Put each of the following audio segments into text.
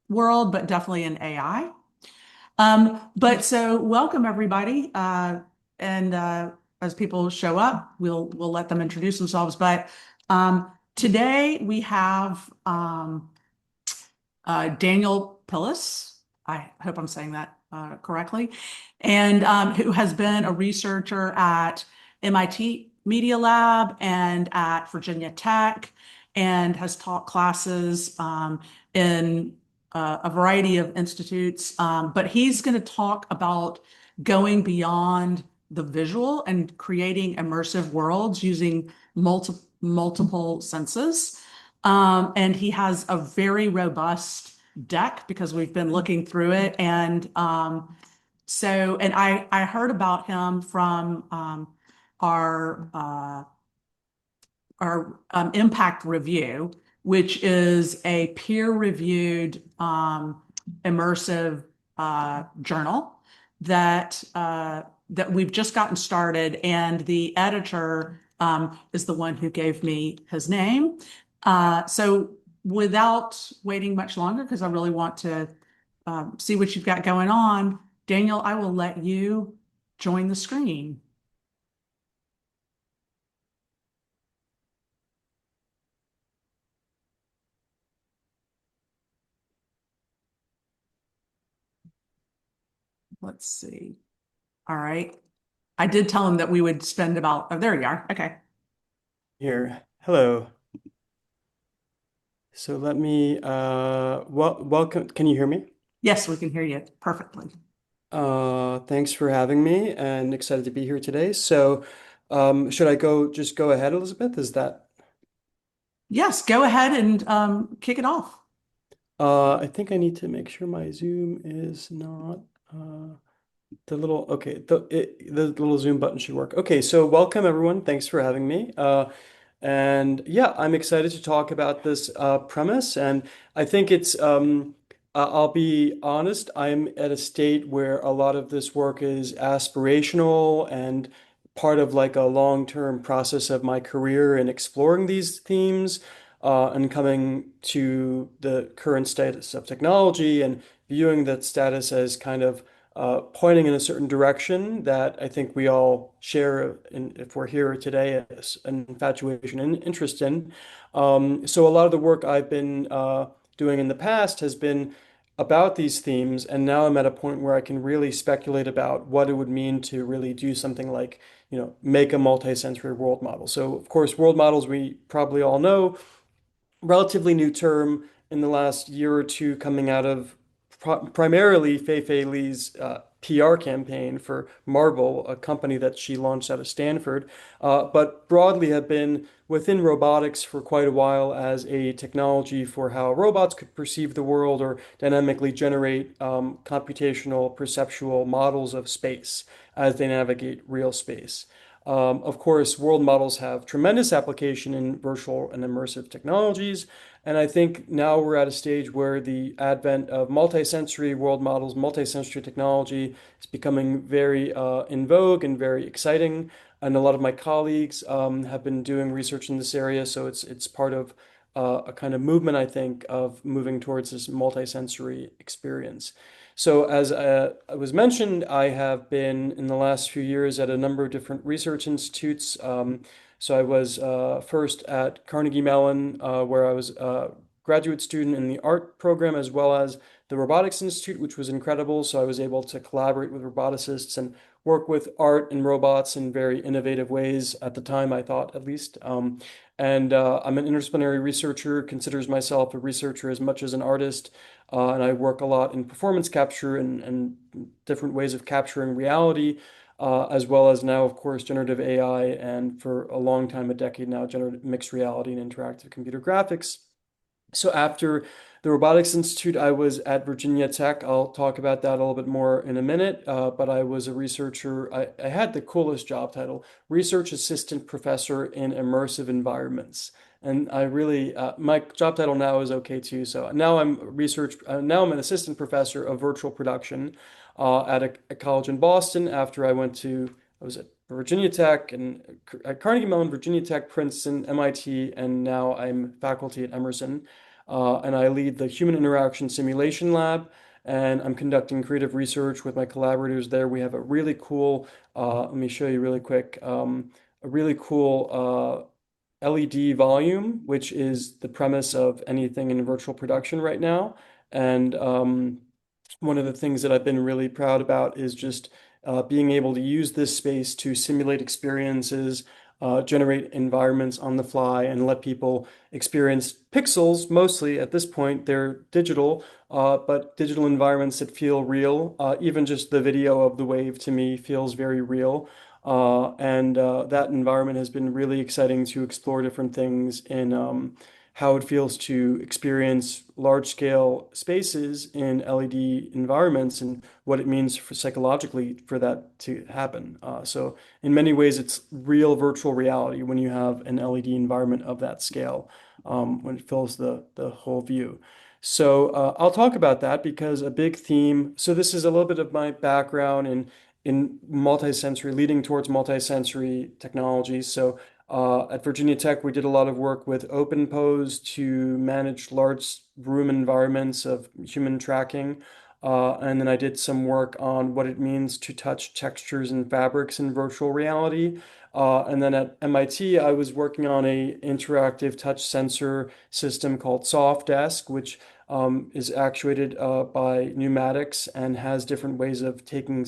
world, but definitely in AI. But so welcome everybody. And As people show up, we'll let them introduce themselves. But today we have Daniel Pillis. I hope I'm saying that correctly, and who has been a researcher at MIT Media Lab and at Virginia Tech, and has taught classes in a variety of institutes. But he's going to talk about going beyond the visual and creating immersive worlds using multiple senses. And he has a very robust deck because we've been looking through it. And I heard about him from our impact review, which is a peer-reviewed immersive journal that we've just gotten started, and the editor is the one who gave me his name. So without waiting much longer, because I really want to see what you've got going on, Daniel, I will let you join the screen. Let's see. All right. I did tell him that we would spend about, oh, there you are. Okay. Here. Hello. So let me welcome. Can you hear me? Yes, we can hear you perfectly. Thanks for having me and excited to be here today. So should I go ahead, Elizabeth? Is that Yes, go ahead and kick it off. I think I need to make sure my Zoom is not the little okay, the little Zoom button should work. Okay, so welcome everyone. Thanks for having me. And yeah, I'm excited to talk about this premise. And I think I'll be honest, I'm at a state where a lot of this work is aspirational and part of like a long-term process of my career in exploring these themes and coming to the current status of technology and viewing that status as kind of pointing in a certain direction that I think we all share if we're here today, an infatuation and interest in. So a lot of the work I've been doing in the past has been about these themes, and now I'm at a point where I can really speculate about what it would mean to really do something like, make a multisensory world model. So, of course, world models we probably all know relatively new term in the last year or two coming out of primarily Fei Li's PR campaign for Marvel, a company that she launched out of Stanford, but broadly have been within robotics for quite a while as a technology for how robots could perceive the world or dynamically generate computational perceptual models of space as they navigate real space. Of course, world models have tremendous application in virtual and immersive technologies. And I think now we're at a stage where the advent of multisensory world models, multisensory technology is becoming very in vogue and very exciting. And a lot of my colleagues have been doing research in this area. So it's part of a kind of movement, I think, of moving towards this multisensory experience. So, as was mentioned, I have been in the last few years at a number of different research institutes. So, I was first at Carnegie Mellon, where I was a graduate student in the art program, as well as the Robotics Institute, which was incredible. So, I was able to collaborate with roboticists and work with art and robots in very innovative ways at the time, I thought, at least. And I'm an interdisciplinary researcher, considers myself a researcher as much as an artist. And I work a lot in performance capture and different ways of capturing reality, as well as now, of course, generative AI, and for a long time, a decade now, generative mixed reality and interactive computer graphics. So after the Robotics Institute, I was at Virginia Tech. I'll talk about that a little bit more in a minute. But I was a researcher. I had the coolest job title, Research Assistant Professor in Immersive Environments. And I really, my job title now is okay too. So now I'm an assistant professor of virtual production at a college in Boston after I was at Virginia Tech and at Carnegie Mellon, Virginia Tech, Princeton, MIT, and now I'm faculty at Emerson. and I lead the Human Interaction Simulation Lab. And I'm conducting creative research with my collaborators there. We have a really cool, let me show you really quick, a really cool LED volume, which is the premise of anything in virtual production right now. And one of the things that I've been really proud about is just being able to use this space to simulate experiences, generate environments on the fly, and let people experience pixels. Mostly at this point, they're digital, but digital environments that feel real. Even just the video of the wave to me feels very real. And that environment has been really exciting to explore different things in how it feels to experience large-scale spaces in LED environments and what it means for psychologically for that to happen. So in many ways, it's real virtual reality when you have an LED environment of that scale, when it fills the whole view. So I'll talk about that because a big theme. So this is a little bit of my background in multisensory, leading towards multisensory technologies. So at Virginia Tech, we did a lot of work with OpenPose to manage large room environments of human tracking. And then I did some work on what it means to touch textures and fabrics in virtual reality. And then at MIT, I was working on a interactive touch sensor system called Sofdesk, which is actuated by pneumatics and has different ways of taking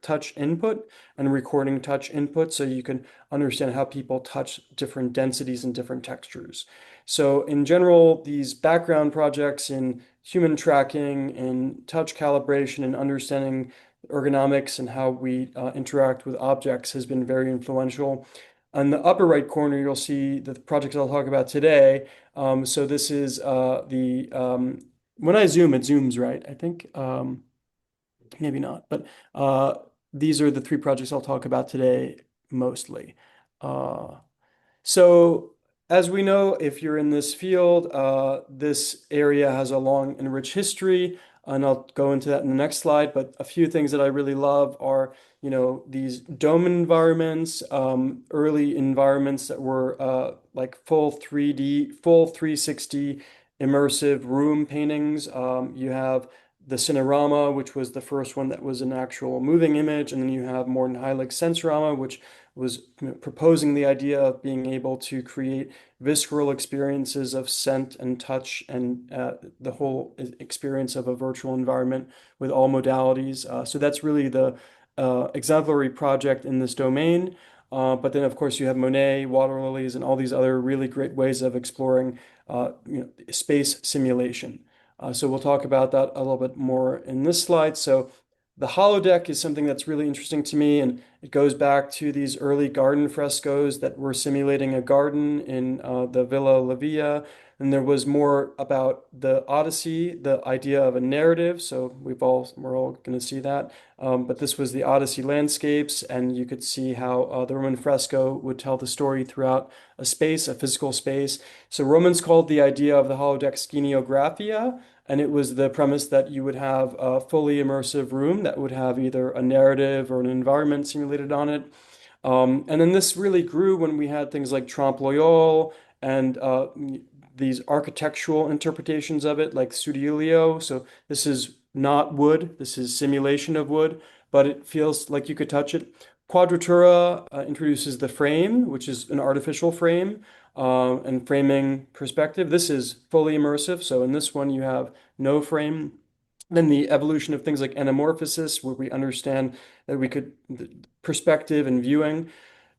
touch input and recording touch input so you can understand how people touch different densities and different textures. So in general, these background projects in human tracking and touch calibration and understanding ergonomics and how we interact with objects has been very influential. On the upper right corner, you'll see the projects I'll talk about today. So this is when I zoom, it zooms right. I think maybe not, but these are the three projects I'll talk about today mostly. Uh, so, as we know, if you're in this field, this area has a long and rich history, and I'll go into that in the next slide. But a few things that I really love are, these dome environments, early environments that were like full 3D, full 360 immersive room paintings. You have the Cinerama, which was the first one that was an actual moving image, and then you have Morton Heilig's Sensorama, which was proposing the idea of being able to create visceral experiences of scent and touch and the whole experience of a virtual environment with all modalities. So that's really the exemplary project in this domain. But then, of course, you have Monet, water lilies, and all these other really great ways of exploring space simulation. So we'll talk about that a little bit more in this slide. So the holodeck is something that's really interesting to me, and it goes back to these early garden frescoes that were simulating a garden in the Villa La Villa. And there was more about the Odyssey, the idea of a narrative. So we're all going to see that. But this was the Odyssey landscapes, and you could see how the Roman fresco would tell the story throughout a space, a physical space. So Romans called the idea of the holodeck sceniographia, and it was the premise that you would have a fully immersive room that would have either a narrative or an environment simulated on it. And then this really grew when we had things like Trompe l'Oeil and these architectural interpretations of it, like Studiolio. So this is not wood, this is simulation of wood, but it feels like you could touch it. Quadratura introduces the frame, which is an artificial frame and framing perspective. This is fully immersive. So in this one, you have no frame. Then the evolution of things like anamorphosis, where we understand that we could perspective and viewing.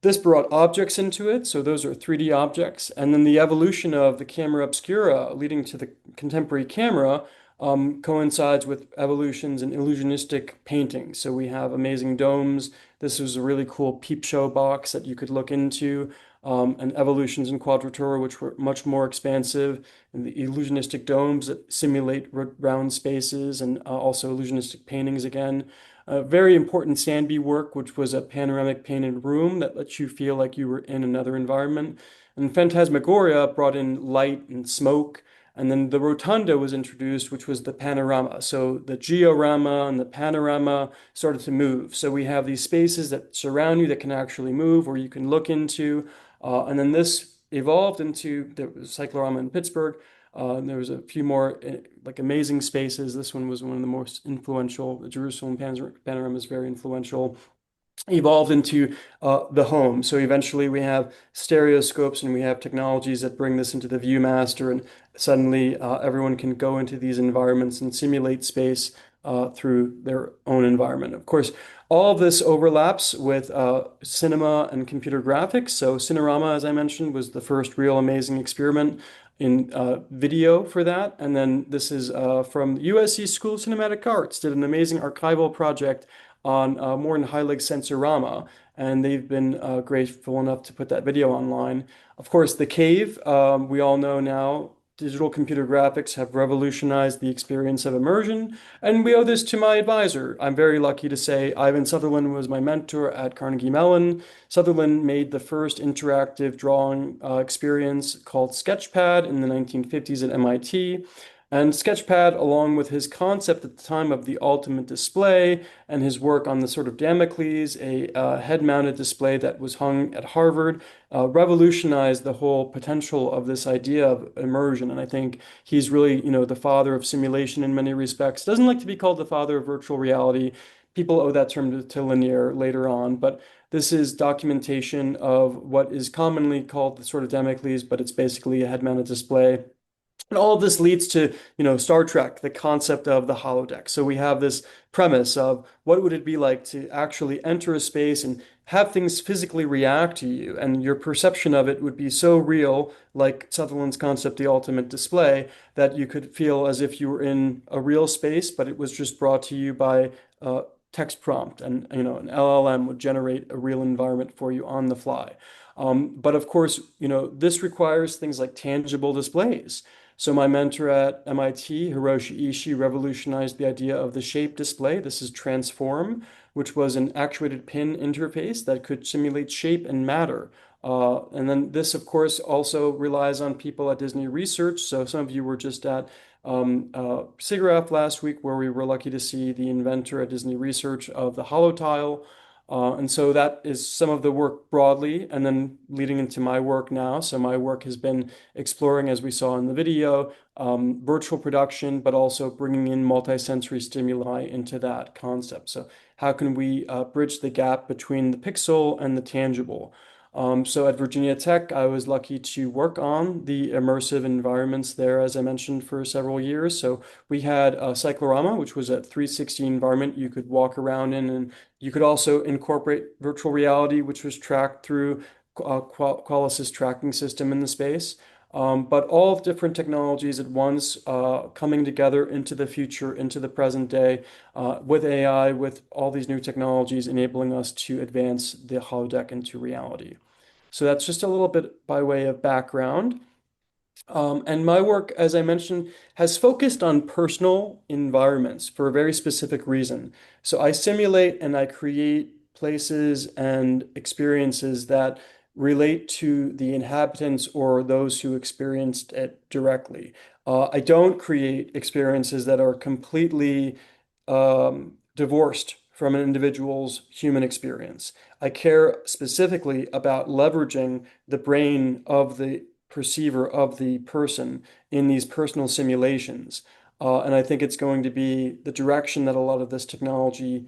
This brought objects into it, so those are 3D objects. And then the evolution of the camera obscura leading to the contemporary camera coincides with evolutions in illusionistic painting. So we have amazing domes. This was a really cool peep show box that you could look into, and evolutions in quadratura, which were much more expansive, and the illusionistic domes that simulate round spaces, and also illusionistic paintings again. Very important Sandby work, which was a panoramic painted room that lets you feel like you were in another environment. And Phantasmagoria brought in light and smoke. And then the rotunda was introduced, which was the panorama. So the georama and the panorama started to move. So we have these spaces that surround you that can actually move, or you can look into. And then this evolved into the cyclorama in Pittsburgh. And there was a few more like amazing spaces. This one was one of the most influential. The Jerusalem panorama is very influential, evolved into the home. So eventually we have stereoscopes and we have technologies that bring this into the ViewMaster, and suddenly everyone can go into these environments and simulate space through their own environment. Of course, all of this overlaps with cinema and computer graphics. So Cinerama, as I mentioned, was the first real amazing experiment in video for that. And then this is from USC School of Cinematic Arts, did an amazing archival project on more in Heilig Sensorama, and they've been grateful enough to put that video online. Of course, The Cave, we all know now, digital computer graphics have revolutionized the experience of immersion, and we owe this to my advisor. I'm very lucky to say Ivan Sutherland was my mentor at Carnegie Mellon. Sutherland made the first interactive drawing experience called Sketchpad in the 1950s at MIT. And Sketchpad, along with his concept at the time of the ultimate display and his work on the sort of Damocles, a head-mounted display that was hung at Harvard, revolutionized the whole potential of this idea of immersion. And I think he's really, the father of simulation in many respects. Doesn't like to be called the father of virtual reality. People owe that term to Lanier later on, but this is documentation of what is commonly called the sort of Damocles, but it's basically a head-mounted display. And all of this leads to, Star Trek, the concept of the holodeck. So we have this premise of what would it be like to actually enter a space and have things physically react to you, and your perception of it would be so real, like Sutherland's concept, the ultimate display, that you could feel as if you were in a real space, but it was just brought to you by a text prompt, and an LLM would generate a real environment for you on the fly. But of course, this requires things like tangible displays. So my mentor at MIT, Hiroshi Ishii, revolutionized the idea of the shape display. This is Transform, which was an actuated pin interface that could simulate shape and matter. And then this, of course, also relies on people at Disney Research. So some of you were just at SIGGRAPH last week, where we were lucky to see the inventor at Disney Research of the holotile. And so that is some of the work broadly, and then leading into my work now. So my work has been exploring, as we saw in the video, virtual production, but also bringing in multisensory stimuli into that concept. So how can we bridge the gap between the pixel and the tangible? So at Virginia Tech, I was lucky to work on the immersive environments there, as I mentioned, for several years. So we had Cyclorama, which was a 360 environment you could walk around in, and you could also incorporate virtual reality, which was tracked through Qualis's tracking system in the space. But all different technologies at once coming together into the future, into the present day, with AI, with all these new technologies enabling us to advance the holodeck into reality. So that's just a little bit by way of background. And my work, as I mentioned, has focused on personal environments for a very specific reason. So I simulate and I create places and experiences that relate to the inhabitants or those who experienced it directly. I don't create experiences that are completely divorced from an individual's human experience. I care specifically about leveraging the brain of the perceiver of the person in these personal simulations. And I think it's going to be the direction that a lot of this technology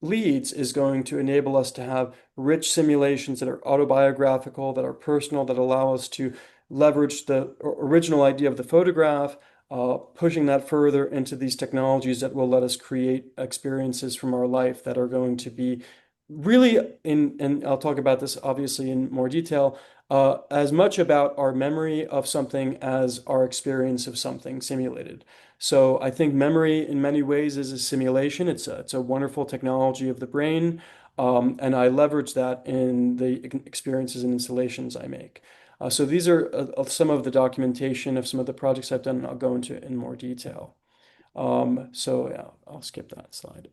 leads is going to enable us to have rich simulations that are autobiographical, that are personal, that allow us to leverage the original idea of the photograph, pushing that further into these technologies that will let us create experiences from our life that are going to be really and I'll talk about this obviously in more detail, as much about our memory of something as our experience of something simulated. So I think memory in many ways is a simulation. It's a wonderful technology of the brain, and I leverage that in the experiences and installations I make. So these are some of the documentation of some of the projects I've done, and I'll go into in more detail. So yeah, I'll skip that slide.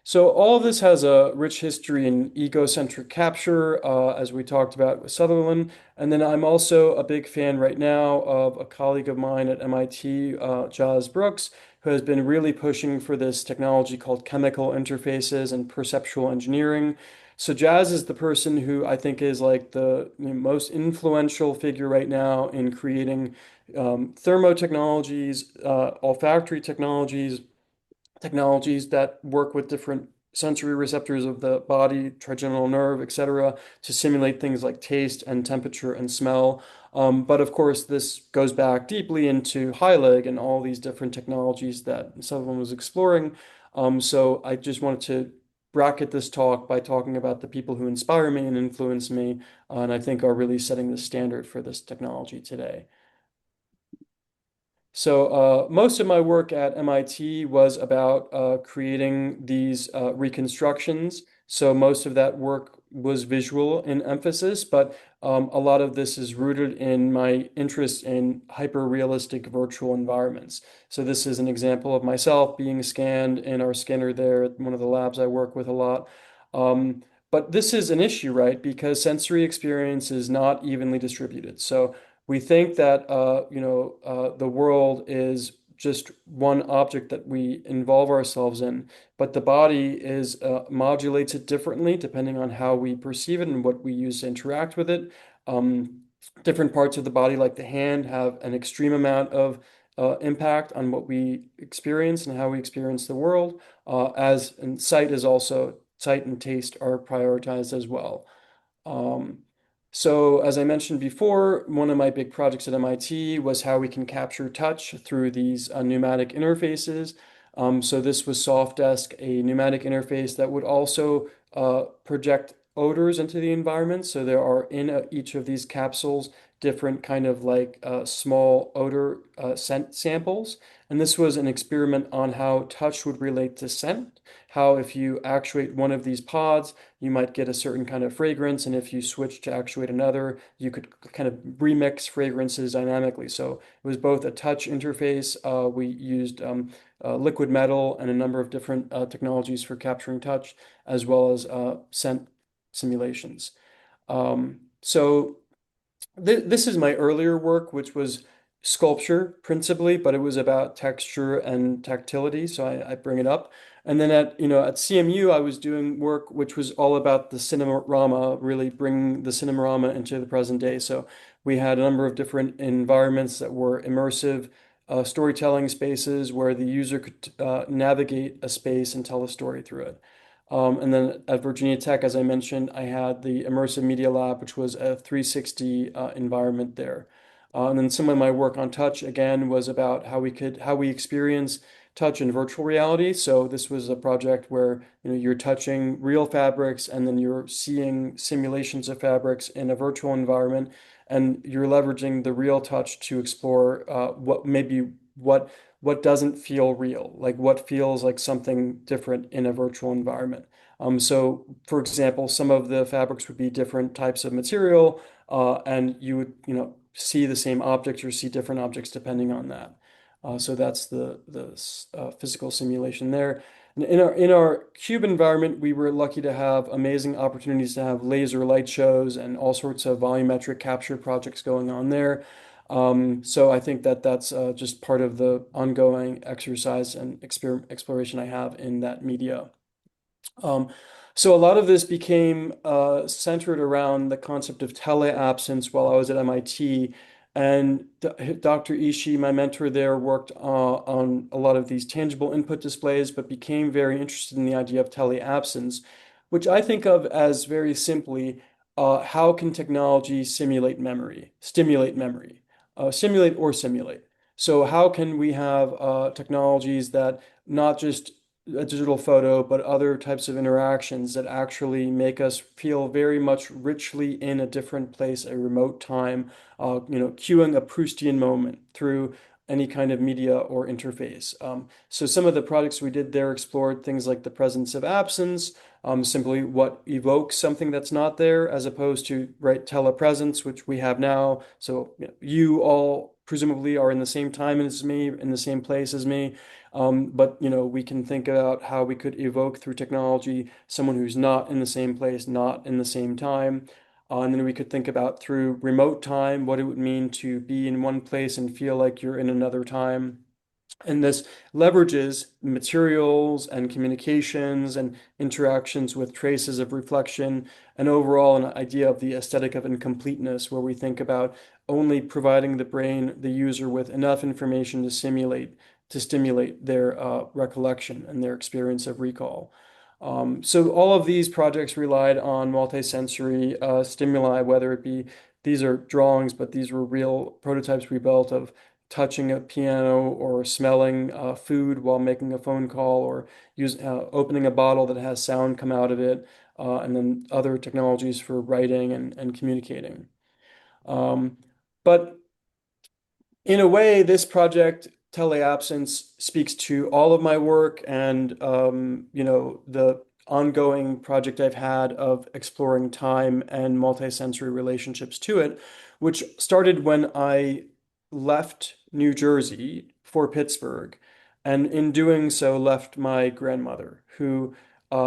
So all of this has a rich history in egocentric capture, as we talked about with Sutherland. And then I'm also a big fan right now of a colleague of mine at MIT, Giles Brooks, who has been really pushing for this technology called chemical interfaces and perceptual engineering. So Jazz is the person who I think is like the most influential figure right now in creating thermotechnologies, olfactory technologies that work with different sensory receptors of the body, trigeminal nerve, etc., to simulate things like taste and temperature and smell. But of course, this goes back deeply into HiLeg and all these different technologies that someone was exploring. So I just wanted to bracket this talk by talking about the people who inspire me and influence me, and I think are really setting the standard for this technology today. So most of my work at MIT was about creating these reconstructions. So most of that work was visual in emphasis, but a lot of this is rooted in my interest in hyper-realistic virtual environments. So this is an example of myself being scanned in our scanner there at one of the labs I work with a lot. Um, but this is an issue, right? Because sensory experience is not evenly distributed. So we think that the world is just one object that we involve ourselves in, but the body is modulates it differently depending on how we perceive it and what we use to interact with it. Um, Different parts of the body, like the hand, have an extreme amount of impact on what we experience and how we experience the world. As and sight and taste are prioritized as well. Um, so as I mentioned before, one of my big projects at MIT was how we can capture touch through these pneumatic interfaces. So this was Softdesk, a pneumatic interface that would also project odors into the environment. So there are in each of these capsules different kind of like small odor scent samples. And this was an experiment on how touch would relate to scent, how if you actuate one of these pods, you might get a certain kind of fragrance, and if you switch to actuate another, you could kind of remix fragrances dynamically. So it was both a touch interface. We used liquid metal and a number of different technologies for capturing touch, as well as scent simulations. So this is my earlier work, which was sculpture principally, but it was about texture and tactility, so I bring it up. And then at CMU, I was doing work which was all about the cinerama, really bringing the cinerama into the present day. So we had a number of different environments that were immersive storytelling spaces where the user could navigate a space and tell a story through it. And then at Virginia Tech, as I mentioned, I had the Immersive Media Lab, which was a 360 environment there. And then some of my work on touch again was about how we experience touch in virtual reality. So this was a project where you're touching real fabrics and then you're seeing simulations of fabrics in a virtual environment, and you're leveraging the real touch to explore what doesn't feel real, like what feels like something different in a virtual environment. So, for example, some of the fabrics would be different types of material, and you would, see the same objects or see different objects depending on that. So that's the physical simulation there. In our cube environment, we were lucky to have amazing opportunities to have laser light shows and all sorts of volumetric capture projects going on there. So I think that that's just part of the ongoing exercise and exploration I have in that media. Um, so a lot of this became centered around the concept of teleabsence while I was at MIT. And Dr. Ishii, my mentor there, worked on a lot of these tangible input displays, but became very interested in the idea of teleabsence, which I think of as very simply, how can technology stimulate memory, simulate or simulate. So how can we have technologies that not just a digital photo, but other types of interactions that actually make us feel very much richly in a different place, a remote time, cueing a Proustian moment through any kind of media or interface. So some of the projects we did there explored things like the presence of absence, simply what evokes something that's not there, as opposed to, right, telepresence, which we have now. So you all presumably are in the same time as me, in the same place as me. But we can think about how we could evoke through technology someone who's not in the same place, not in the same time. And then we could think about through remote time what it would mean to be in one place and feel like you're in another time. And this leverages materials and communications and interactions with traces of reflection and overall an idea of the aesthetic of incompleteness, where we think about only providing the brain, the user, with enough information to stimulate their recollection and their experience of recall. So all of these projects relied on multisensory stimuli, whether it be these are drawings, but these were real prototypes we built of touching a piano or smelling food while making a phone call or opening a bottle that has sound come out of it, and then other technologies for writing and communicating. Um, but in a way, this project, Teleabsence, speaks to all of my work and the ongoing project I've had of exploring time and multisensory relationships to it, which started when I left New Jersey for Pittsburgh, and in doing so left my grandmother, who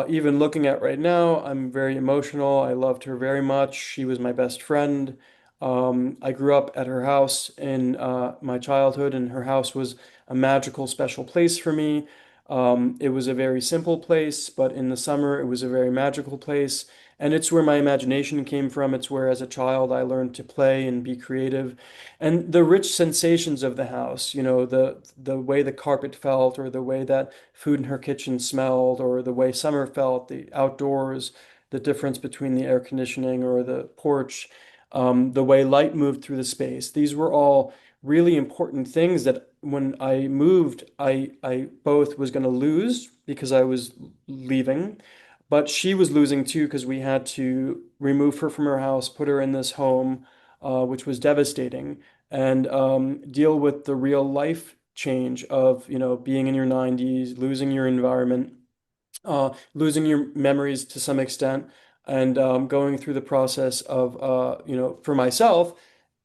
even looking at right now, I'm very emotional. I loved her very much. She was my best friend. I grew up at her house in my childhood, and her house was a magical, special place for me. It was a very simple place, but in the summer, it was a very magical place. And it's where my imagination came from. It's where, as a child, I learned to play and be creative. And the rich sensations of the house, the way the carpet felt, or the way that food in her kitchen smelled, or the way summer felt, the outdoors, the difference between the air conditioning or the porch, the way light moved through the space. These were all really important things that when I moved, I both was going to lose because I was leaving, but she was losing too because we had to remove her from her house, put her in this home, which was devastating, and deal with the real life change of, being in your 90s, losing your environment, losing your memories to some extent, and going through the process of, for myself,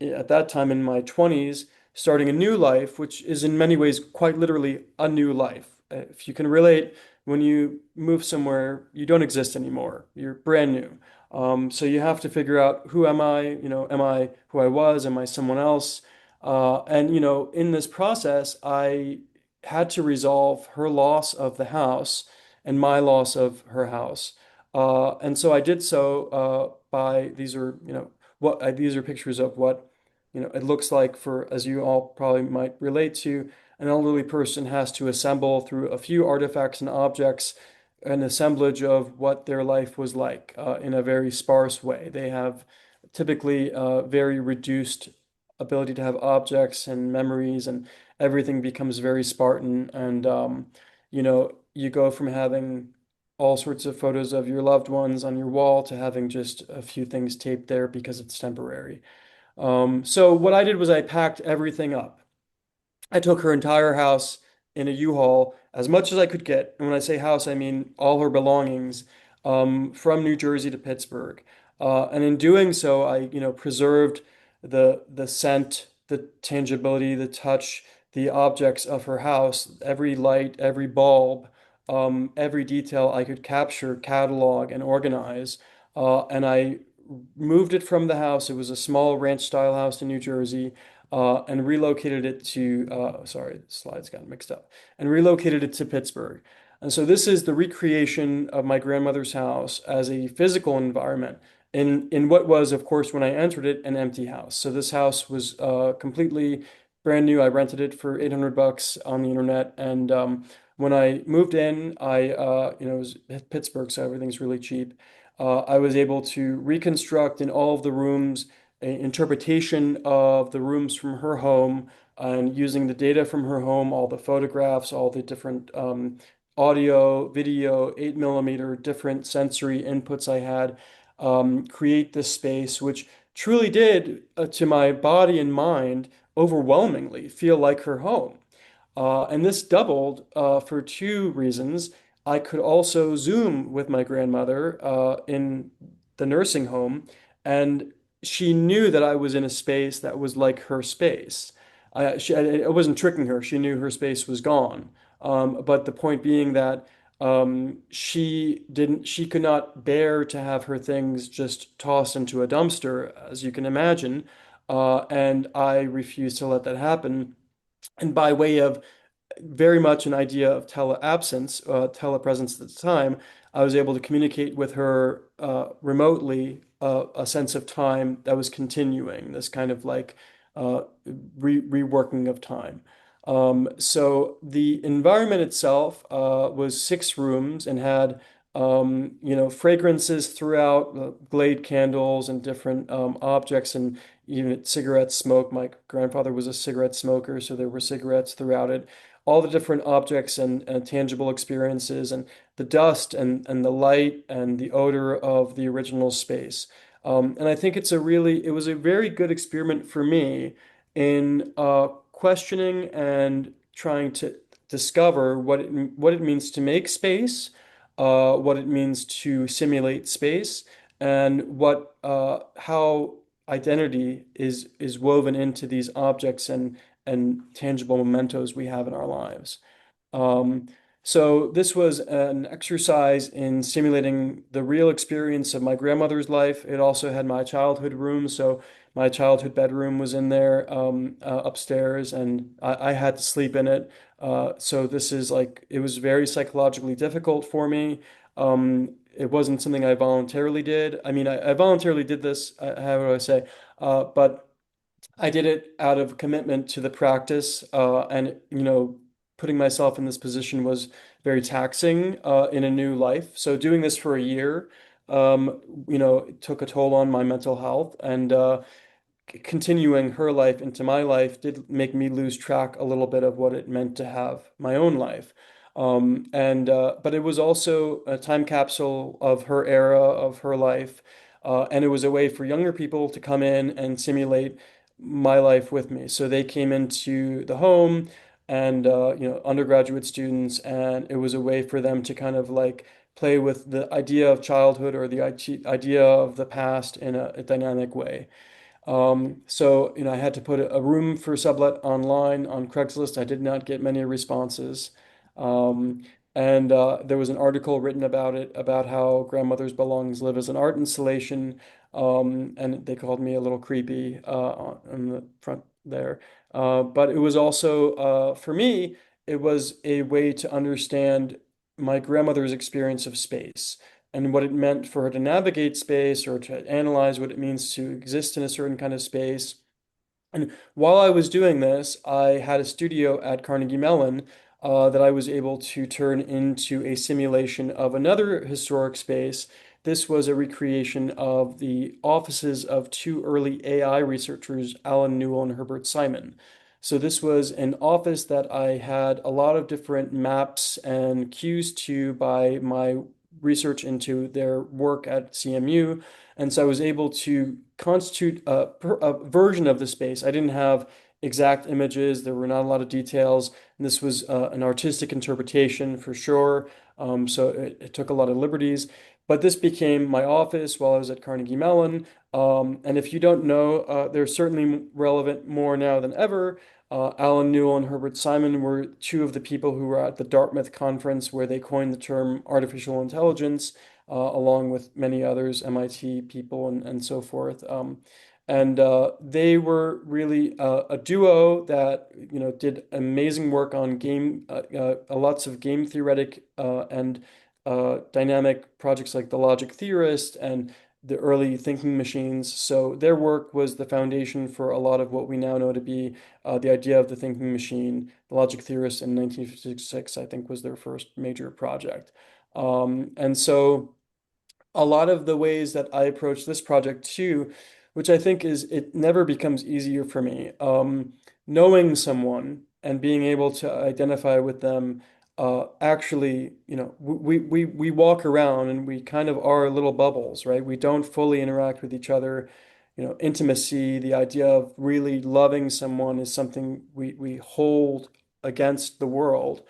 at that time in my 20s, starting a new life, which is in many ways quite literally a new life. If you can relate, when you move somewhere, you don't exist anymore. You're brand new. So you have to figure out, who am I? Am I who I was? Am I someone else? And in this process, I had to resolve her loss of the house and my loss of her house. And so I did so by these are these are pictures of what it looks like for, as you all probably might relate to, an elderly person has to assemble through a few artifacts and objects an assemblage of what their life was like in a very sparse way. They have typically very reduced ability to have objects and memories, and everything becomes very Spartan. And you go from having all sorts of photos of your loved ones on your wall to having just a few things taped there because it's temporary. So what I did was I packed everything up. I took her entire house in a U-Haul, as much as I could get. And when I say house, I mean all her belongings, from New Jersey to Pittsburgh. And in doing so, I, preserved the scent, the tangibility, the touch, the objects of her house, every light, every bulb, every detail I could capture, catalog, and organize. And I moved it from the house. It was a small ranch style house in New Jersey, and relocated it to, sorry, the slides got mixed up, and relocated it to Pittsburgh. And so this is the recreation of my grandmother's house as a physical environment in what was, of course, when I entered it, an empty house. So this house was completely brand new. I rented it for $800 on the internet, and when I moved in, it was Pittsburgh, so everything's really cheap. I was able to reconstruct in all of the rooms an interpretation of the rooms from her home, and using the data from her home, all the photographs, all the different audio, video, 8 millimeter, different sensory inputs I had, create this space, which truly did, to my body and mind, overwhelmingly feel like her home. And this doubled for two reasons. I could also Zoom with my grandmother in the nursing home, and she knew that I was in a space that was like her space. I wasn't tricking her. She knew her space was gone. But the point being that she could not bear to have her things just tossed into a dumpster, as you can imagine. And I refused to let that happen. And by way of very much an idea of teleabsence, telepresence at the time. I was able to communicate with her remotely, a sense of time that was continuing, this kind of like uh, reworking of time. So the environment itself was 6 rooms and had fragrances throughout, Glade candles and different objects and even cigarette smoke. My grandfather was a cigarette smoker, so there were cigarettes throughout it. All the different objects and tangible experiences and the dust and the light and the odor of the original space. And I think it was a very good experiment for me in questioning and trying to discover what it means to make space, what it means to simulate space, and what how identity is woven into these objects and tangible mementos we have in our lives. Um, so this was an exercise in simulating the real experience of my grandmother's life. It also had my childhood room, so my childhood bedroom was in there, upstairs, and I had to sleep in it. So this is like it was very psychologically difficult for me. It wasn't something I voluntarily did. I mean, I voluntarily did this. How do I say? But I did it out of commitment to the practice, and putting myself in this position was very taxing in a new life. So doing this for a year, it took a toll on my mental health, and continuing her life into my life did make me lose track a little bit of what it meant to have my own life. And But it was also a time capsule of her era, of her life, and it was a way for younger people to come in and simulate my life with me. So they came into the home, and undergraduate students, and it was a way for them to kind of like play with the idea of childhood or the idea of the past in a dynamic way. I had to put a room for sublet online on Craigslist. I did not get many responses. Um, and There was an article written about it, about how grandmother's belongings live as an art installation. And they called me a little creepy on the front there. But it was also, for me, it was a way to understand my grandmother's experience of space and what it meant for her to navigate space or to analyze what it means to exist in a certain kind of space. And while I was doing this, I had a studio at Carnegie Mellon that I was able to turn into a simulation of another historic space. This was a recreation of the offices of 2 early AI researchers, Alan Newell and Herbert Simon. So this was an office that I had a lot of different maps and cues to by my research into their work at CMU. And so I was able to constitute a version of the space. I didn't have exact images, there were not a lot of details. And this was an artistic interpretation for sure. So it took a lot of liberties. But this became my office while I was at Carnegie Mellon. And if you don't know, they're certainly relevant more now than ever. Alan Newell and Herbert Simon were 2 of the people who were at the Dartmouth conference where they coined the term artificial intelligence, along with many others, MIT people and so forth. And They were really a duo that did amazing work on lots of game theoretic and dynamic projects like the Logic Theorist and the early thinking machines. So their work was the foundation for a lot of what we now know to be the idea of the thinking machine. The Logic Theorist in 1956, I think, was their first major project. And so a lot of the ways that I approach this project too, which I think is it never becomes easier for me. Knowing someone and being able to identify with them, actually, we walk around and we kind of are little bubbles, right? We don't fully interact with each other. Intimacy, the idea of really loving someone is something we hold against the world.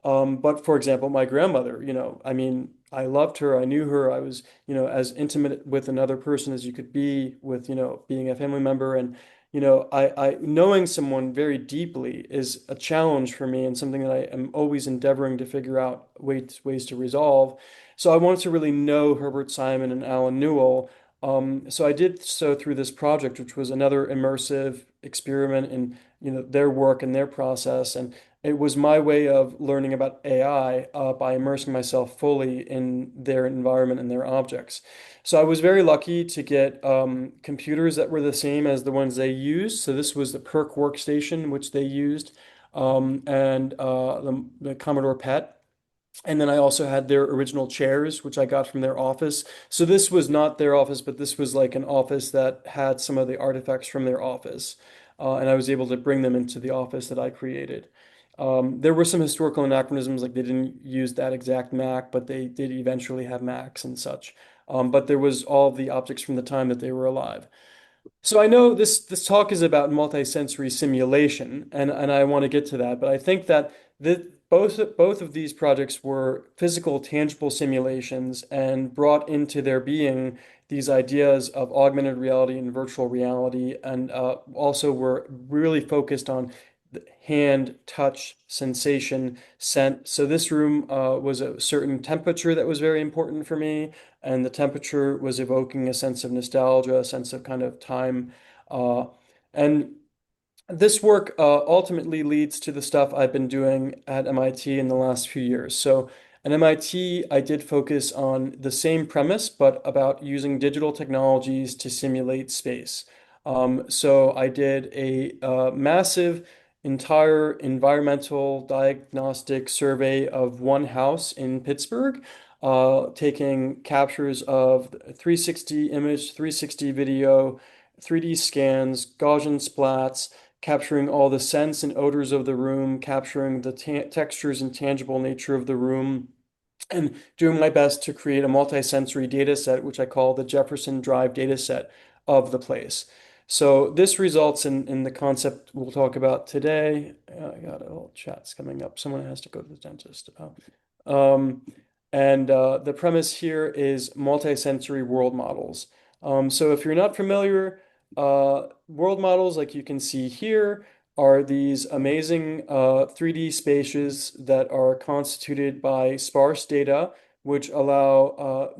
But for example, my grandmother, I mean, I loved her, I knew her, I was as intimate with another person as you could be with, being a family member. And, I knowing someone very deeply is a challenge for me and something that I am always endeavoring to figure out ways to resolve. So I wanted to really know Herbert Simon and Alan Newell. So I did so through this project, which was another immersive experiment in, their work and their process. And it was my way of learning about AI by immersing myself fully in their environment and their objects. So I was very lucky to get computers that were the same as the ones they used. So this was the Perk workstation, which they used, and the Commodore PET. And then I also had their original chairs, which I got from their office. So this was not their office, but this was like an office that had some of the artifacts from their office. And I was able to bring them into the office that I created. There were some historical anachronisms, like they didn't use that exact Mac, but they did eventually have Macs and such. But there was all of the objects from the time that they were alive. So I know this talk is about multisensory simulation, and I want to get to that, but I think that both of these projects were physical, tangible simulations and brought into their being these ideas of augmented reality and virtual reality, and also were really focused on the hand, touch, sensation, scent. So this room was a certain temperature that was very important for me, and the temperature was evoking a sense of nostalgia, a sense of kind of time. Uh, and this work ultimately leads to the stuff I've been doing at MIT in the last few years. So at MIT, I did focus on the same premise, but about using digital technologies to simulate space. So I did a massive entire environmental diagnostic survey of one house in Pittsburgh, taking captures of 360 image, 360 video, 3D scans, Gaussian splats, capturing all the scents and odors of the room, capturing the textures and tangible nature of the room, and doing my best to create a multisensory data set, which I call the Jefferson Drive data set of the place. So this results in the concept we'll talk about today. I got a little chat's coming up. Someone has to go to the dentist. Um, and the premise here is multisensory world models. So if you're not familiar, world models, like you can see here, are these amazing 3D spaces that are constituted by sparse data, which allow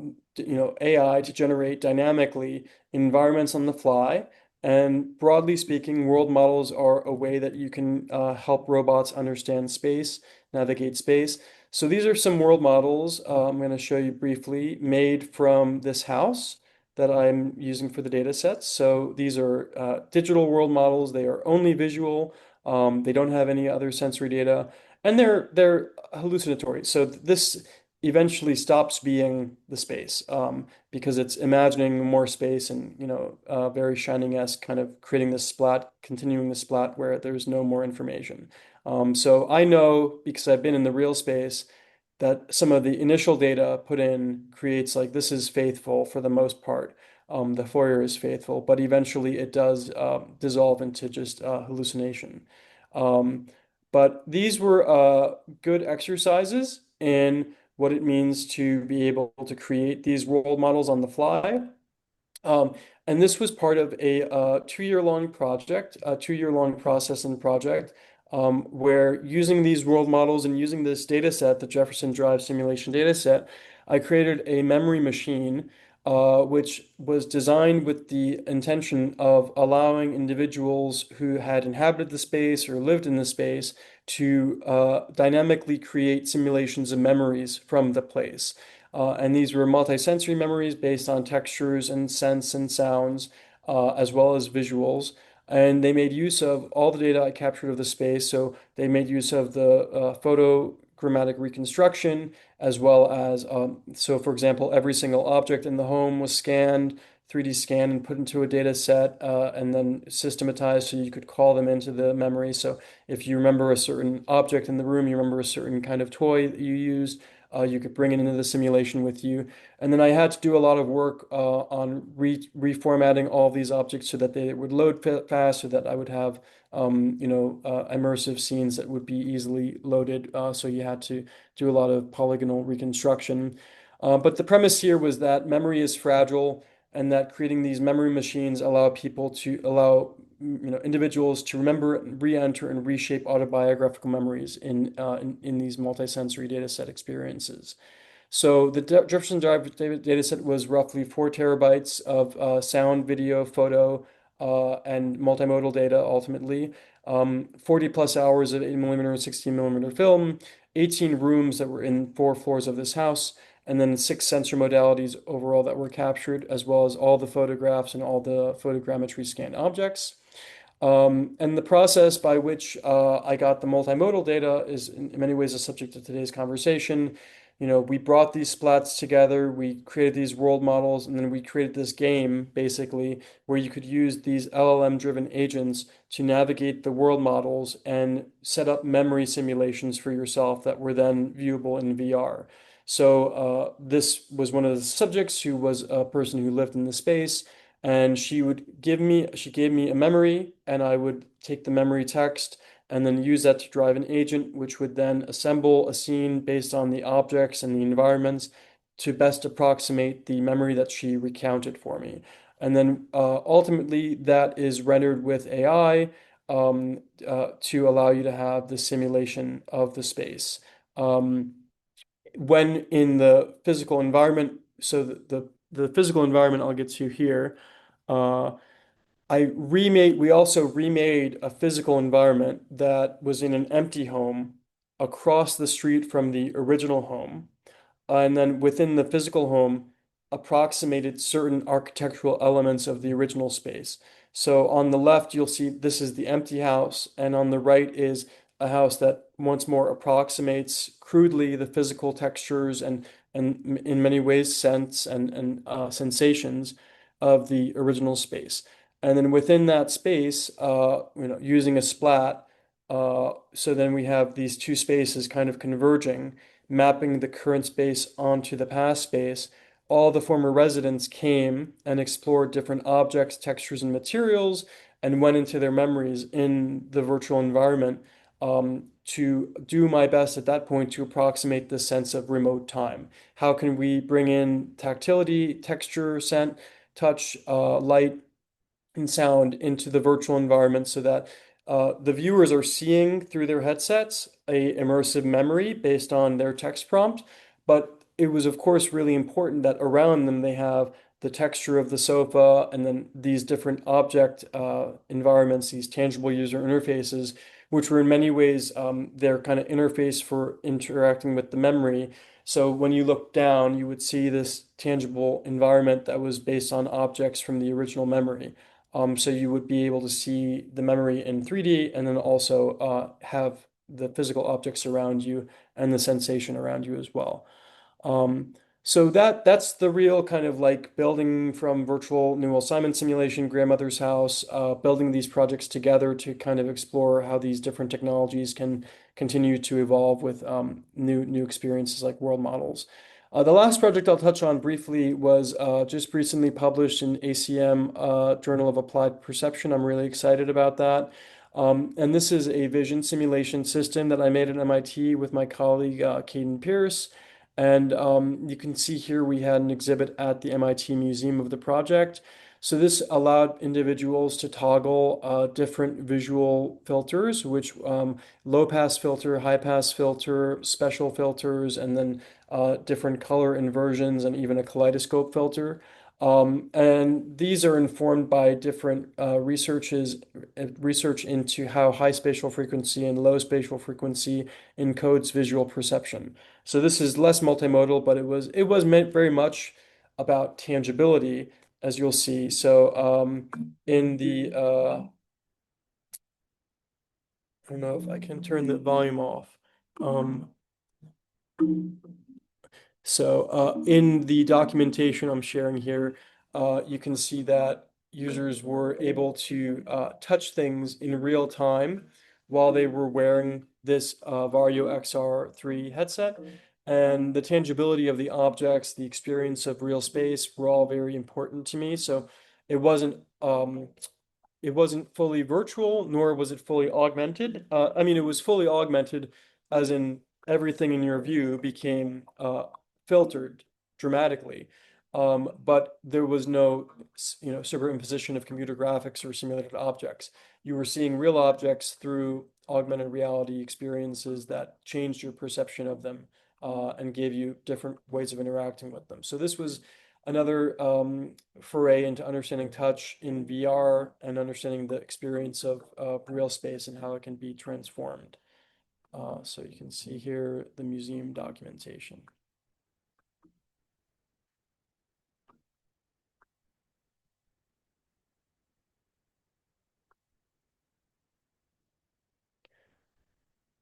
AI to generate dynamically environments on the fly. And broadly speaking, world models are a way that you can help robots understand space, navigate space. So these are some world models I'm going to show you briefly, made from this house that I'm using for the data sets. So these are digital world models. They are only visual. They don't have any other sensory data, and they're hallucinatory. So this eventually stops being the space because it's imagining more space and very Shining-esque, kind of creating this splat, continuing the splat where there's no more information. So I know, because I've been in the real space, that some of the initial data put in creates, like, this is faithful for the most part. The Fourier is faithful, but eventually it does dissolve into just hallucination. Um, but these were good exercises in what it means to be able to create these role models on the fly. Um, and this was part of a 2 year long project, a 2 year long process and project, where using these world models and using this data set, the Jefferson Drive simulation data set, I created a memory machine, which was designed with the intention of allowing individuals who had inhabited the space or lived in the space to dynamically create simulations of memories from the place. And these were multisensory memories based on textures and scents and sounds, as well as visuals. And they made use of all the data I captured of the space. So they made use of the photogrammetric reconstruction, as well as, so for example, every single object in the home was scanned, 3D scanned and put into a data set, and then systematized so you could call them into the memory. So if you remember a certain object in the room, you remember a certain kind of toy that you used, you could bring it into the simulation with you. And then I had to do a lot of work on reformatting all these objects so that they would load fast, so that I would have immersive scenes that would be easily loaded. So you had to do a lot of polygonal reconstruction. But the premise here was that memory is fragile, and that creating these memory machines allow individuals to remember, re-enter, and reshape autobiographical memories in these multisensory data set experiences. So the Jefferson Drive data set was roughly 4 terabytes of sound, video, photo, and multimodal data ultimately. 40 plus hours of 8mm and 16mm film, 18 rooms that were in 4 floors of this house, and then 6 sensor modalities overall that were captured, as well as all the photographs and all the photogrammetry scanned objects. And the process by which I got the multimodal data is in many ways a subject of today's conversation. We brought these splats together, we created these world models, and then we created this game basically where you could use these LLM-driven agents to navigate the world models and set up memory simulations for yourself that were then viewable in VR. So this was one of the subjects who was a person who lived in the space, and she gave me a memory, and I would take the memory text and then use that to drive an agent, which would then assemble a scene based on the objects and the environments to best approximate the memory that she recounted for me. And then ultimately, that is rendered with AI to allow you to have the simulation of the space. Um, when in the physical environment, so the physical environment I'll get to here. Uh, we also remade a physical environment that was in an empty home across the street from the original home. And then within the physical home, approximated certain architectural elements of the original space. So on the left, you'll see this is the empty house, and on the right is a house that once more approximates crudely the physical textures and in many ways sense and sensations of the original space. And then within that space, using a splat, so then we have these two spaces kind of converging, mapping the current space onto the past space. All the former residents came and explored different objects, textures, and materials, and went into their memories in the virtual environment to do my best at that point to approximate the sense of remote time. How can we bring in tactility, texture, scent, touch, light, and sound into the virtual environment so that the viewers are seeing through their headsets a immersive memory based on their text prompt. But it was, of course, really important that around them they have the texture of the sofa and then these different object environments, these tangible user interfaces, which were in many ways their kind of interface for interacting with the memory. So when you look down, you would see this tangible environment that was based on objects from the original memory. So you would be able to see the memory in 3D and then also have the physical objects around you and the sensation around you as well. Um, so that's the real kind of like building from virtual New Simon simulation, grandmother's house, building these projects together to kind of explore how these different technologies can continue to evolve with new experiences like world models. The last project I'll touch on briefly was just recently published in ACM, Journal of Applied Perception. I'm really excited about that. And this is a vision simulation system that I made at MIT with my colleague, Caden Pierce. And you can see here we had an exhibit at the MIT Museum of the project. So this allowed individuals to toggle different visual filters, which low pass filter, high pass filter, special filters, and then different color inversions and even a kaleidoscope filter. And these are informed by different research into how high spatial frequency and low spatial frequency encodes visual perception. So this is less multimodal, but it was meant very much about tangibility, as you'll see. So in the I don't know if I can turn the volume off. Um, So in the documentation I'm sharing here, you can see that users were able to touch things in real time while they were wearing this Vario XR3 headset. And the tangibility of the objects, the experience of real space were all very important to me. So it wasn't um, it wasn't fully virtual, nor was it fully augmented. I mean, it was fully augmented, as in everything in your view became filtered dramatically. But there was no, superimposition of computer graphics or simulated objects. You were seeing real objects through augmented reality experiences that changed your perception of them and gave you different ways of interacting with them. So this was another foray into understanding touch in VR and understanding the experience of real space and how it can be transformed. So you can see here the museum documentation.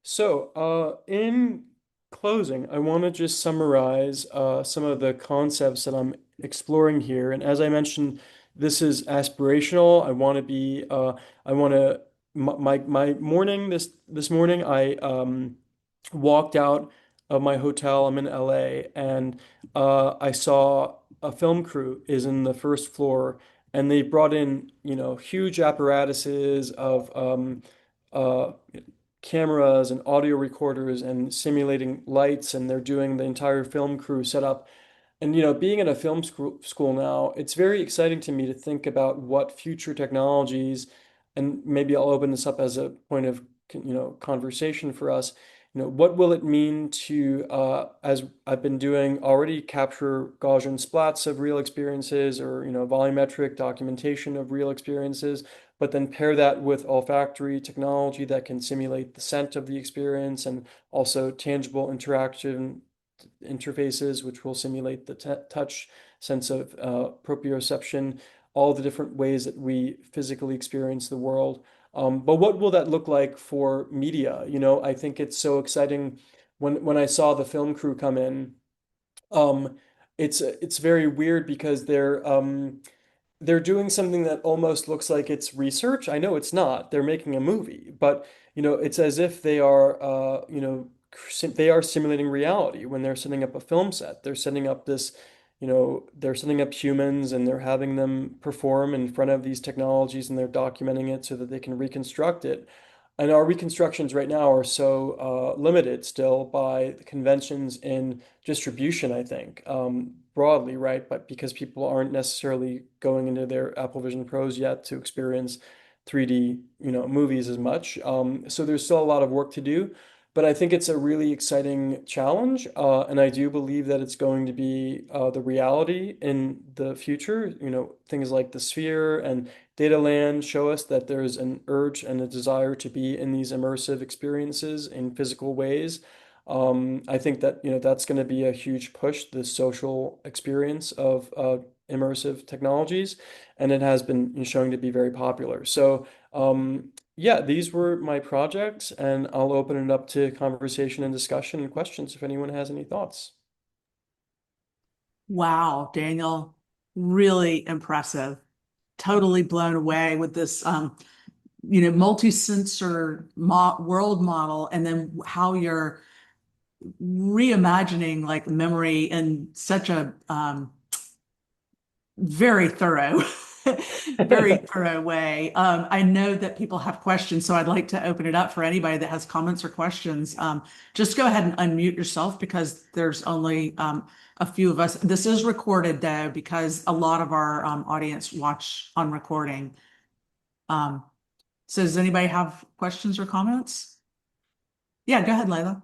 So, in closing, I want to just summarize some of the concepts that I'm exploring here. And as I mentioned, this is aspirational. I want to, my morning, this morning, I walked out of my hotel. I'm in LA, and I saw a film crew is in the first floor, and they brought in, huge apparatuses of uh, cameras and audio recorders and simulating lights, and they're doing the entire film crew setup. And being in a film school now, it's very exciting to me to think about what future technologies, and maybe I'll open this up as a point of conversation for us. What will it mean to, as I've been doing already, capture Gaussian splats of real experiences, or volumetric documentation of real experiences, but then pair that with olfactory technology that can simulate the scent of the experience, and also tangible interaction interfaces, which will simulate the touch, sense of proprioception, all the different ways that we physically experience the world. But what will that look like for media? I think it's so exciting when I saw the film crew come in. Um, it's very weird because they're doing something that almost looks like it's research. I know it's not. They're making a movie, but it's as if they are, they are simulating reality when they're setting up a film set. They're setting up this, they're setting up humans, and they're having them perform in front of these technologies, and they're documenting it so that they can reconstruct it. And our reconstructions right now are so limited still by the conventions in distribution, I think, broadly, right? But because people aren't necessarily going into their Apple Vision Pros yet to experience 3D, movies as much. So there's still a lot of work to do, but I think it's a really exciting challenge, and I do believe that it's going to be the reality in the future. Things like the Sphere and Dataland show us that there's an urge and a desire to be in these immersive experiences in physical ways. I think that that's going to be a huge push, the social experience of immersive technologies, and it has been showing to be very popular. So, yeah, these were my projects, and I'll open it up to conversation and discussion and questions if anyone has any thoughts. Wow, Daniel, really impressive. Totally blown away with this, multi-sensor world model, and then how you're reimagining like memory in such a very thorough, very thorough way. I know that people have questions, so I'd like to open it up for anybody that has comments or questions. Just go ahead and unmute yourself because there's only a few of us. This is recorded though, because a lot of our audience watch on recording. Um, so does anybody have questions or comments? Yeah, go ahead, Layla.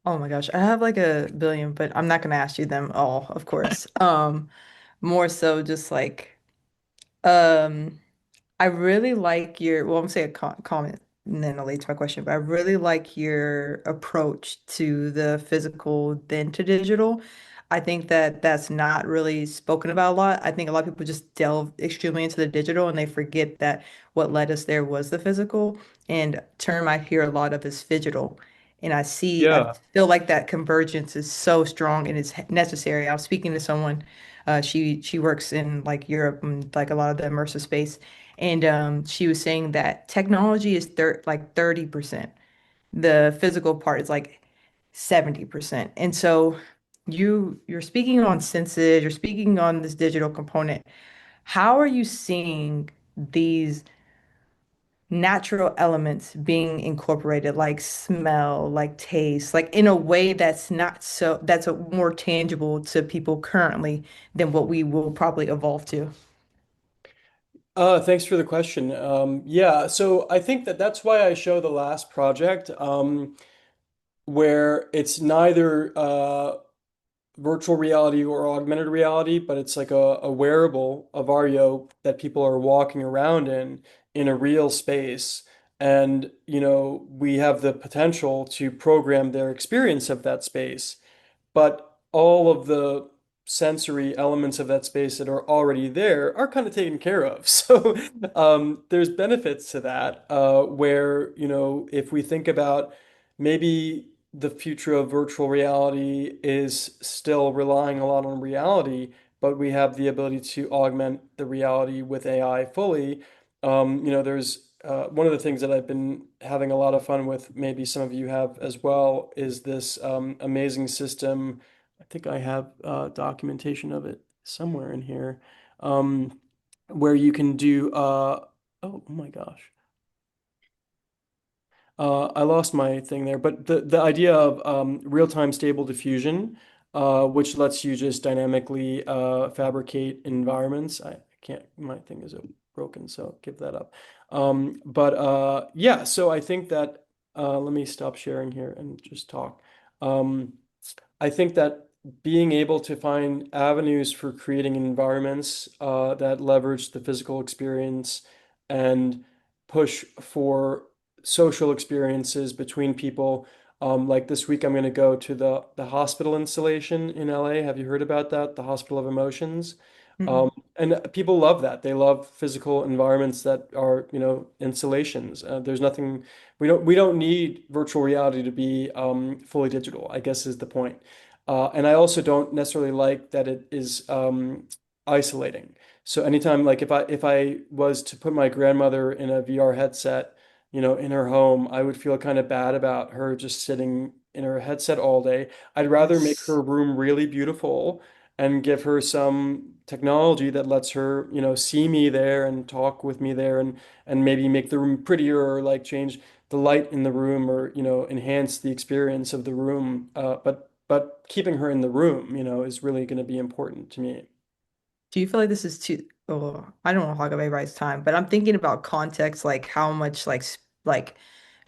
Oh my gosh, I have like a billion, but I'm not gonna ask you them all, of course. More so just like um I really like your, well, I'm gonna say a comment and then I'll lead to my question, but I really like your approach to the physical then to digital. I think that that's not really spoken about a lot. I think a lot of people just delve extremely into the digital and they forget that what led us there was the physical. And term I hear a lot of is phygital. And I Yeah. feel like that convergence is so strong and it's necessary. I was speaking to someone, she works in like Europe and like a lot of the immersive space. And she was saying that technology is like 30%. The physical part is like 70%. And so you're speaking on senses, you're speaking on this digital component. How are you seeing these natural elements being incorporated, like smell, like taste, like in a way that's not so that's a more tangible to people currently than what we will probably evolve to? Thanks for the question. Yeah, so I think that that's why I show the last project, where it's neither virtual reality or augmented reality, but it's like a wearable, a Vario that people are walking around in a real space. And, we have the potential to program their experience of that space, but all of the sensory elements of that space that are already there are kind of taken care of. So there's benefits to that, where, if we think about maybe the future of virtual reality is still relying a lot on reality, but we have the ability to augment the reality with AI fully. There's one of the things that I've been having a lot of fun with, maybe some of you have as well, is this amazing system. I think I have documentation of it somewhere in here, um, where you can do, oh my gosh. I lost my thing there, but the idea of real-time stable diffusion, which lets you just dynamically fabricate environments. I can't, my thing is broken, so give that up. But yeah, so I think that let me stop sharing here and just talk. Um, I think that being able to find avenues for creating environments that leverage the physical experience and push for social experiences between people. Like this week, I'm going to go to the hospital installation in LA. Have you heard about that? The Hospital of Emotions. Mm-mm. And people love that. They love physical environments that are, installations. There's nothing we don't need virtual reality to be fully digital, I guess is the point. And I also don't necessarily like that it is isolating. So anytime, like if I was to put my grandmother in a VR headset, in her home, I would feel kind of bad about her just sitting in her headset all day. I'd rather make Yes. her room really beautiful and give her some technology that lets her, see me there and talk with me there, and maybe make the room prettier, or like change the light in the room, or, enhance the experience of the room. But keeping her in the room, is really going to be important to me. Do you feel like this is too, oh, I don't want to hog up everybody's time, but I'm thinking about context, like how much like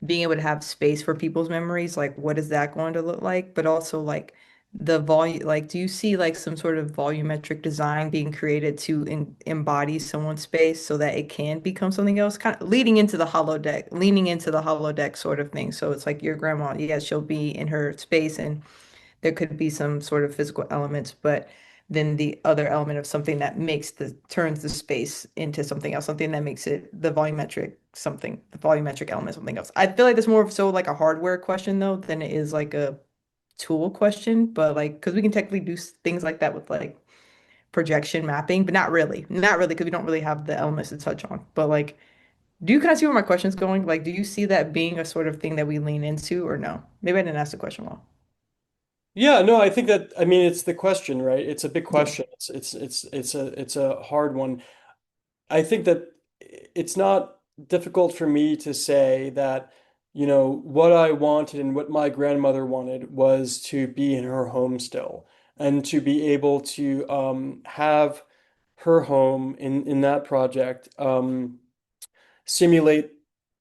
being able to have space for people's memories, like what is that going to look like? But also like the volume, like do you see like some sort of volumetric design being created to embody someone's space so that it can become something else, kind of leaning into the holodeck sort of thing. So it's like your grandma, yeah, she'll be in her space and there could be some sort of physical elements, but then the other element of something that turns the space into something else, something that makes it the volumetric element something else. I feel like that's more of so like a hardware question though than it is like a tool question, but like because we can technically do things like that with like projection mapping, but not really because we don't really have the elements to touch on. But like, do you kind of see where my question's going? Like, do you see that being a sort of thing that we lean into or no? Maybe I didn't ask the question well. Yeah, no, I think that, I mean, it's the question, right? It's a big Yeah. question. It's a hard one. I think that it's not difficult for me to say that, what I wanted and what my grandmother wanted was to be in her home still, and to be able to have her home in that project. Simulate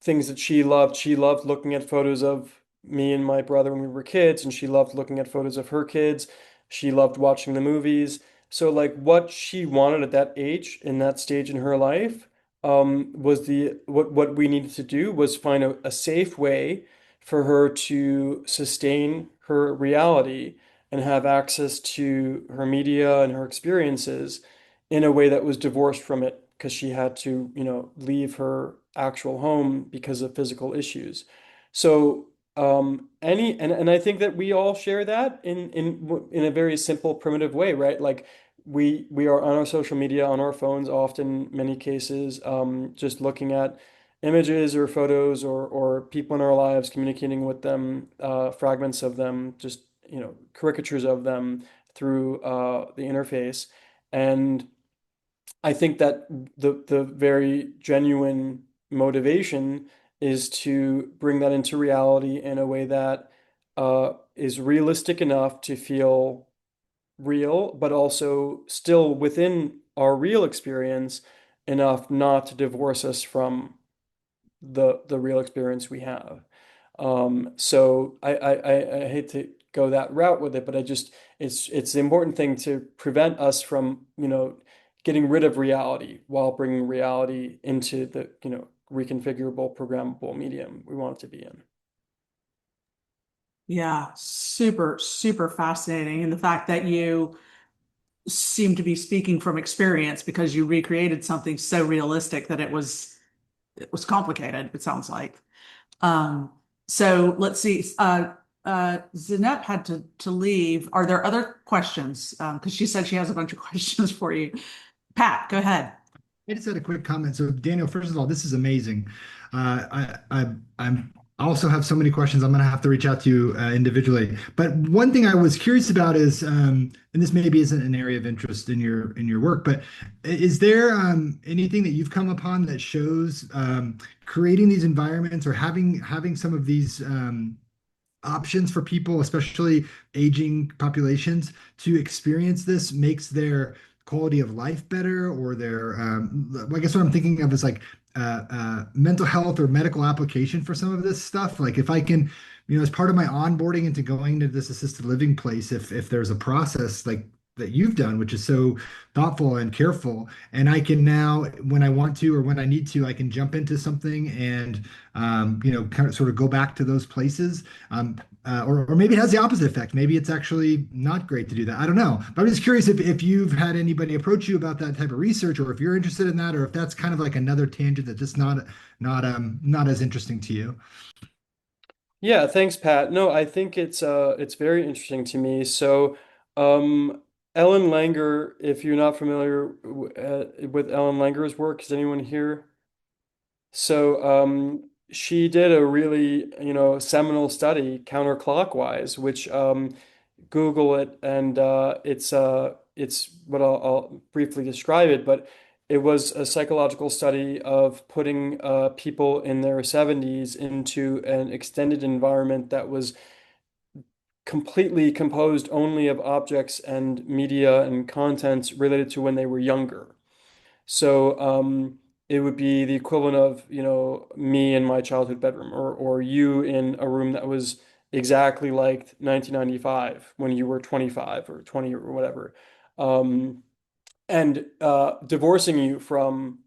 things that she loved. She loved looking at photos of me and my brother when we were kids, and she loved looking at photos of her kids. She loved watching the movies. So, like, what she wanted at that age, in that stage in her life, was what we needed to do was find a safe way for her to sustain her reality and have access to her media and her experiences in a way that was divorced from it, because she had to, leave her actual home because of physical issues. So, and I think that we all share that in a very simple, primitive way, right? Like we are on our social media, on our phones, often, many cases, just looking at images or photos, or people in our lives, communicating with them, fragments of them, just, caricatures of them through the interface. And I think that the very genuine motivation is to bring that into reality in a way that is realistic enough to feel real, but also still within our real experience enough not to divorce us from the real experience we have. So I hate to go that route with it, but it's the important thing to prevent us from, getting rid of reality while bringing reality into the, reconfigurable, programmable medium we want it to be in. Yeah, super, super fascinating. And the fact that you seem to be speaking from experience because you recreated something so realistic that it was complicated, it sounds like. Um, so let's see. Zinette had to leave. Are there other questions? Because she said she has a bunch of questions for you. Pat, go ahead. I just had a quick comment. So, Daniel, first of all, this is amazing. I also have so many questions. I'm going to have to reach out to you individually. But one thing I was curious about is, and this maybe isn't an area of interest in your work, but is there anything that you've come upon that shows creating these environments or having some of these options for people, especially aging populations, to experience this makes their quality of life better, or their I guess what I'm thinking of is like mental health or medical application for some of this stuff. Like if I can, as part of my onboarding into going to this assisted living place, if there's a process like that you've done, which is so thoughtful and careful, and I can now, when I want to or when I need to, I can jump into something and kind of sort of go back to those places. Or maybe it has the opposite effect. Maybe it's actually not great to do that. I don't know. But I'm just curious if you've had anybody approach you about that type of research, or if you're interested in that, or if that's kind of like another tangent that's just not as interesting to you. Yeah, thanks, Pat. No, I think it's very interesting to me. So, um, Ellen Langer, if you're not familiar with Ellen Langer's work, is anyone here? So, she did a really, seminal study counterclockwise, which Google it, and it's what I'll briefly describe it, but it was a psychological study of putting people in their 70s into an extended environment that was completely composed only of objects and media and contents related to when they were younger. So it would be the equivalent of, me in my childhood bedroom, or you in a room that was exactly like 1995 when you were 25 or 20 or whatever. Um, and divorcing you from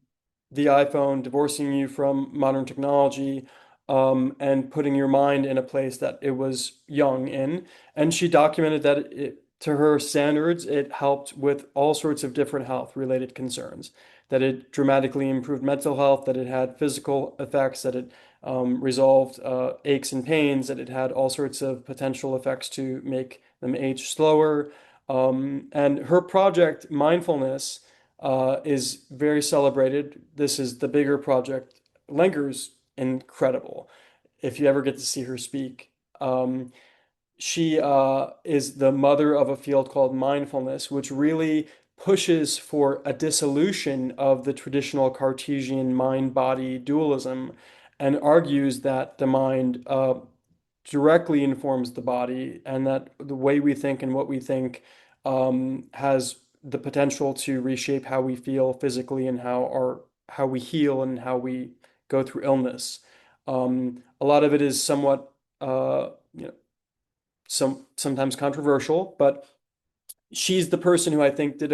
the iPhone, divorcing you from modern technology, and putting your mind in a place that it was young in. And she documented that to her standards, it helped with all sorts of different health related concerns, that it dramatically improved mental health, that it had physical effects, that it resolved aches and pains, that it had all sorts of potential effects to make them age slower. And her project, Mindfulness, is very celebrated. This is the bigger project. Lenger's incredible. If you ever get to see her speak, she is the mother of a field called mindfulness, which really pushes for a dissolution of the traditional Cartesian mind-body dualism and argues that the mind directly informs the body, and that the way we think and what we think has the potential to reshape how we feel physically and how we heal and how we go through illness. A lot of it is somewhat sometimes controversial, but she's the person who I think did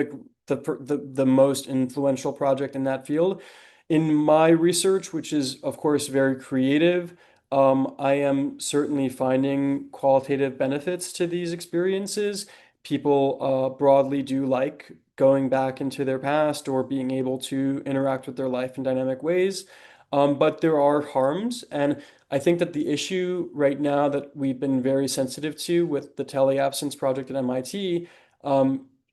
the most influential project in that field. In my research, which is of course very creative, I am certainly finding qualitative benefits to these experiences. People broadly do like going back into their past or being able to interact with their life in dynamic ways. But there are harms, and I think that the issue right now that we've been very sensitive to with the teleabsence project at MIT,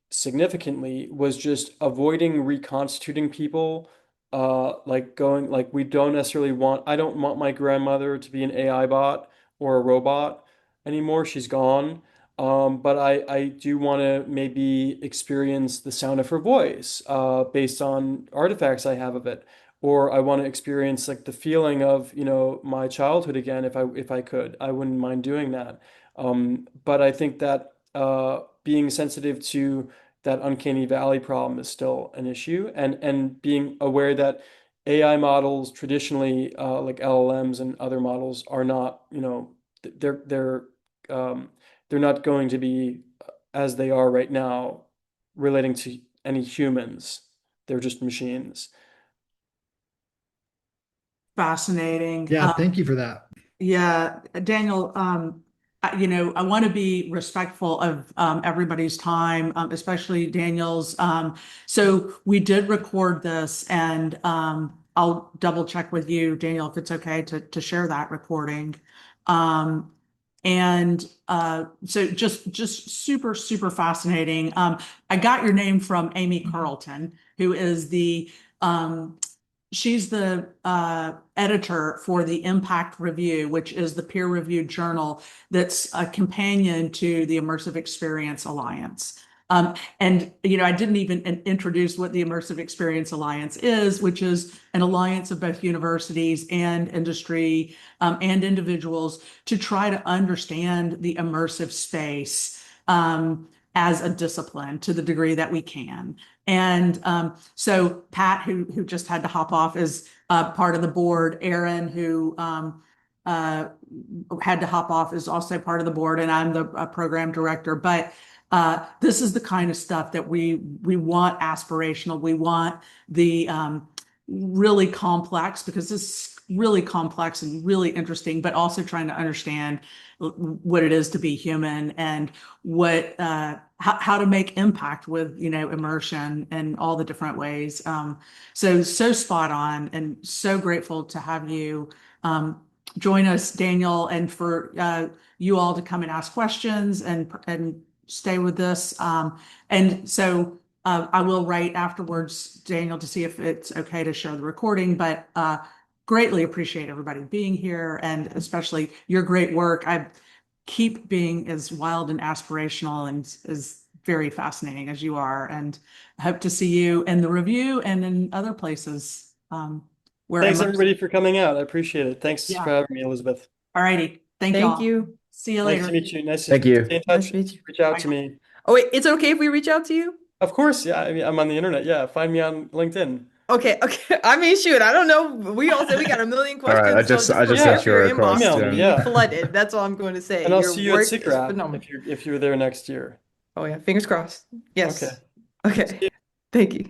significantly, was just avoiding reconstituting people, like we don't necessarily I don't want my grandmother to be an AI bot or a robot anymore. She's gone. But I do want to maybe experience the sound of her voice, based on artifacts I have of it. Or I want to experience like the feeling of, my childhood again if I could. I wouldn't mind doing that. But I think that being sensitive to that uncanny valley problem is still an issue, and being aware that AI models traditionally, like LLMs and other models, are not, they're they're not going to be as they are right now relating to any humans. They're just machines. Fascinating. Yeah, thank you for that. Yeah, Daniel, I want to be respectful of everybody's time, especially Daniel's. So we did record this, and I'll double check with you, Daniel, if it's okay to share that recording. Um, and so just super, super fascinating. I got your name from Amy Carlton, who is she's the editor for the Impact Review, which is the peer-reviewed journal that's a companion to the Immersive Experience Alliance. And I didn't even introduce what the Immersive Experience Alliance is, which is an alliance of both universities and industry and individuals to try to understand the immersive space as a discipline to the degree that we can. And so Pat, who just had to hop off, is part of the board. Aaron, who had to hop off, is also part of the board, and I'm the program director. But this is the kind of stuff that we want aspirational. We want the really complex, because this is really complex and really interesting, but also trying to understand what it is to be human and what how to make impact with immersion and all the different ways. So spot on, and so grateful to have you join us, Daniel, and for you all to come and ask questions and stay with this. And so I will write afterwards, Daniel, to see if it's okay to share the recording, but greatly appreciate everybody being here, and especially your great work. I keep being as wild and aspirational and as very fascinating as you are, and hope to see you in the review and in other places where Thanks immersive. everybody for coming out. I appreciate it. Thanks Yeah. for having me, Elizabeth. All righty. Thank Thank y'all. you. See you Nice later. to meet you. Nice to Thank you. stay in Nice touch. to meet you. Reach out Bye. to me. Oh, wait, it's okay if we reach out to you? Of course, yeah. I mean, I'm on the internet. Yeah, find me on LinkedIn. Okay. I mean, shoot, I don't know. We all said we got a million All right, questions, I so just just sent prepare for you a your request, inbox to Email me, be yeah. flooded. That's all I'm going to say. And I'll Your see you at work is SIGGRAPH phenomenal. if you're there next year. Oh yeah, fingers crossed. Yes. Okay. Okay. Thank you.